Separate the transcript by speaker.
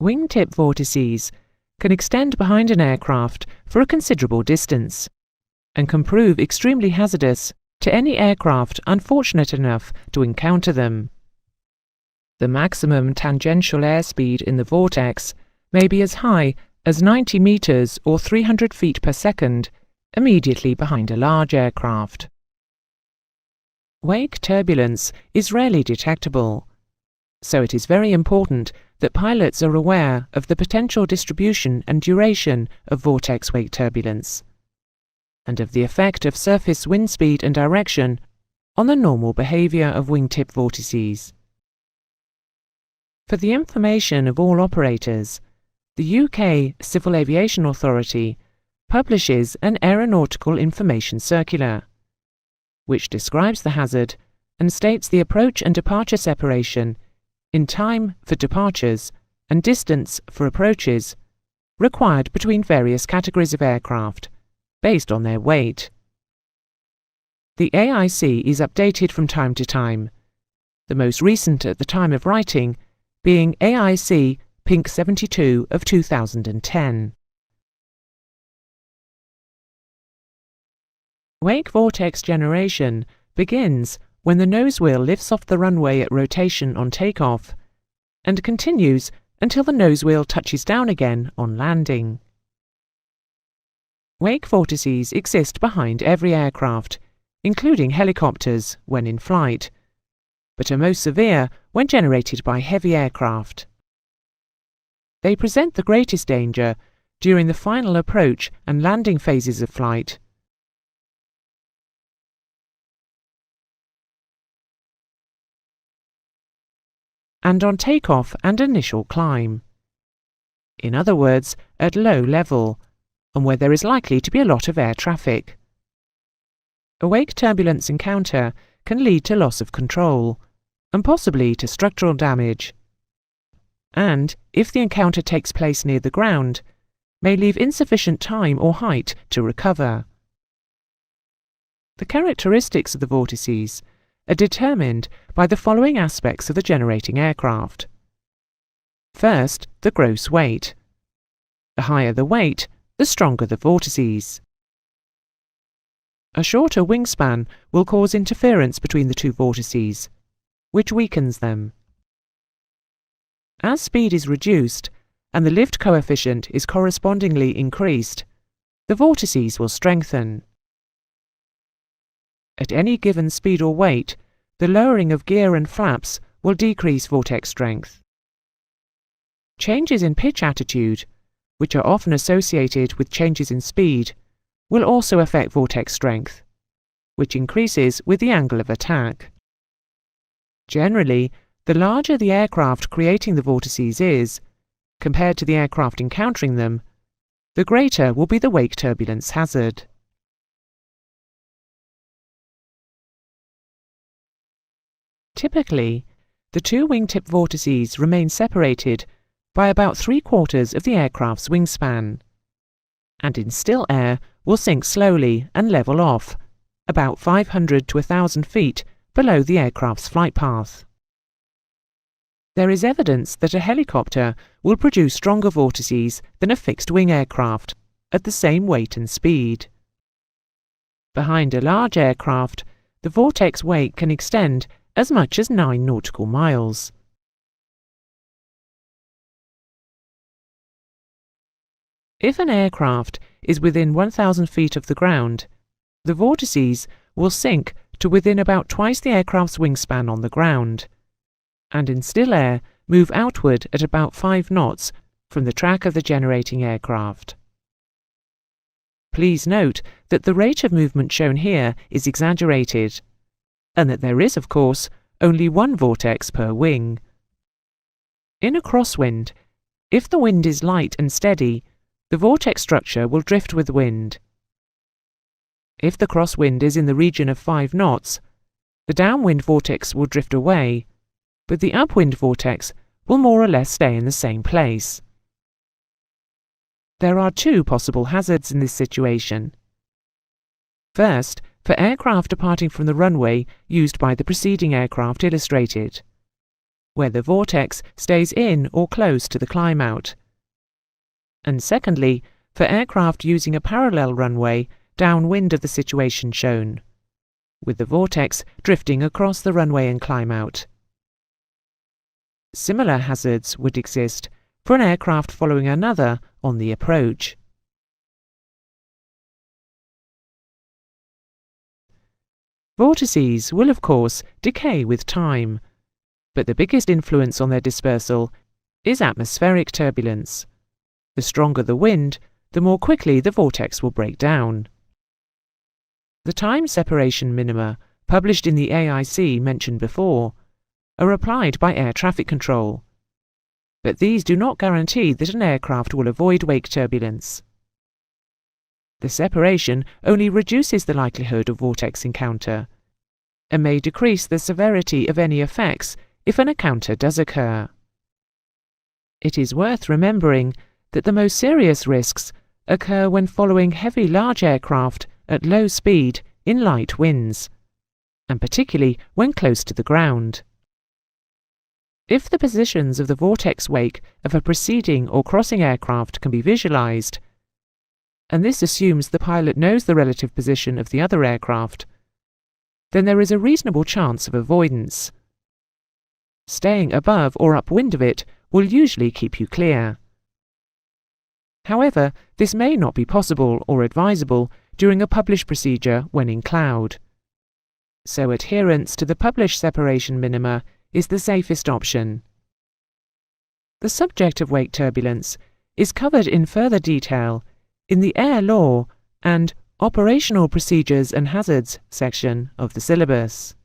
Speaker 1: Wingtip vortices can extend behind an aircraft for a considerable distance and can prove extremely hazardous to any aircraft unfortunate enough to encounter them. The maximum tangential airspeed in the vortex may be as high as 90 meters or 300 feet per second immediately behind a large aircraft. Wake turbulence is rarely detectable, so it is very important that pilots are aware of the potential distribution and duration of vortex wake turbulence, and of the effect of surface wind speed and direction on the normal behaviour of wingtip vortices. For the information of all operators, the UK Civil Aviation Authority publishes an Aeronautical Information Circular, which describes the hazard and states the approach and departure separation in time for departures and distance for approaches required between various categories of aircraft based on their weight. The AIC is updated from time to time, the most recent at the time of writing being AIC Pink 72 of 2010. Wake vortex generation begins when the nose wheel lifts off the runway at rotation on takeoff and continues until the nose wheel touches down again on landing. Wake vortices exist behind every aircraft, including helicopters when in flight, but are most severe when generated by heavy aircraft. They present the greatest danger during the final approach and landing phases of flight. And on takeoff and initial climb. In other words, at low level, and where there is likely to be a lot of air traffic. A wake turbulence encounter can lead to loss of control, and possibly to structural damage. And, if the encounter takes place near the ground, may leave insufficient time or height to recover. The characteristics of the vortices are determined by the following aspects of the generating aircraft. First, the gross weight. The higher the weight, the stronger the vortices. A shorter wingspan will cause interference between the two vortices, which weakens them. As speed is reduced and the lift coefficient is correspondingly increased, the vortices will strengthen. At any given speed or weight, the lowering of gear and flaps will decrease vortex strength. Changes in pitch attitude, which are often associated with changes in speed, will also affect vortex strength, which increases with the angle of attack. Generally, the larger the aircraft creating the vortices is, compared to the aircraft encountering them, the greater will be the wake turbulence hazard. Typically, the two wingtip vortices remain separated by about 3/4 of the aircraft's wingspan, and in still air will sink slowly and level off, about 500 to 1,000 feet below the aircraft's flight path. There is evidence that a helicopter will produce stronger vortices than a fixed-wing aircraft at the same weight and speed. Behind a large aircraft, the vortex wake can extend as much as 9 nautical miles. If an aircraft is within 1,000 feet of the ground, the vortices will sink to within about twice the aircraft's wingspan on the ground, and in still air move outward at about 5 knots from the track of the generating aircraft. Please note that the rate of movement shown here is exaggerated, and that there is, of course, only one vortex per wing. In a crosswind, if the wind is light and steady, the vortex structure will drift with wind. If the crosswind is in the region of 5 knots, the downwind vortex will drift away, but the upwind vortex will more or less stay in the same place. There are 2 possible hazards in this situation. First, for aircraft departing from the runway used by the preceding aircraft illustrated. where the vortex stays in or close to the climb-out. And secondly, for aircraft using a parallel runway downwind of the situation shown, with the vortex drifting across the runway and climb-out. Similar hazards would exist for an aircraft following another on the approach. Vortices will, of course, decay with time, but the biggest influence on their dispersal is atmospheric turbulence. The stronger the wind, the more quickly the vortex will break down. The time separation minima, published in the AIC mentioned before, are applied by air traffic control, but these do not guarantee that an aircraft will avoid wake turbulence. The separation only reduces the likelihood of vortex encounter, and may decrease the severity of any effects if an encounter does occur. It is worth remembering that the most serious risks occur when following heavy large aircraft at low speed in light winds, and particularly when close to the ground. If the positions of the vortex wake of a preceding or crossing aircraft can be visualized, and this assumes the pilot knows the relative position of the other aircraft, then there is a reasonable chance of avoidance. Staying above or upwind of it will usually keep you clear. However, this may not be possible or advisable during a published procedure when in cloud. So adherence to the published separation minima is the safest option. The subject of wake turbulence is covered in further detail in the Air Law and Operational Procedures and Hazards section of the syllabus.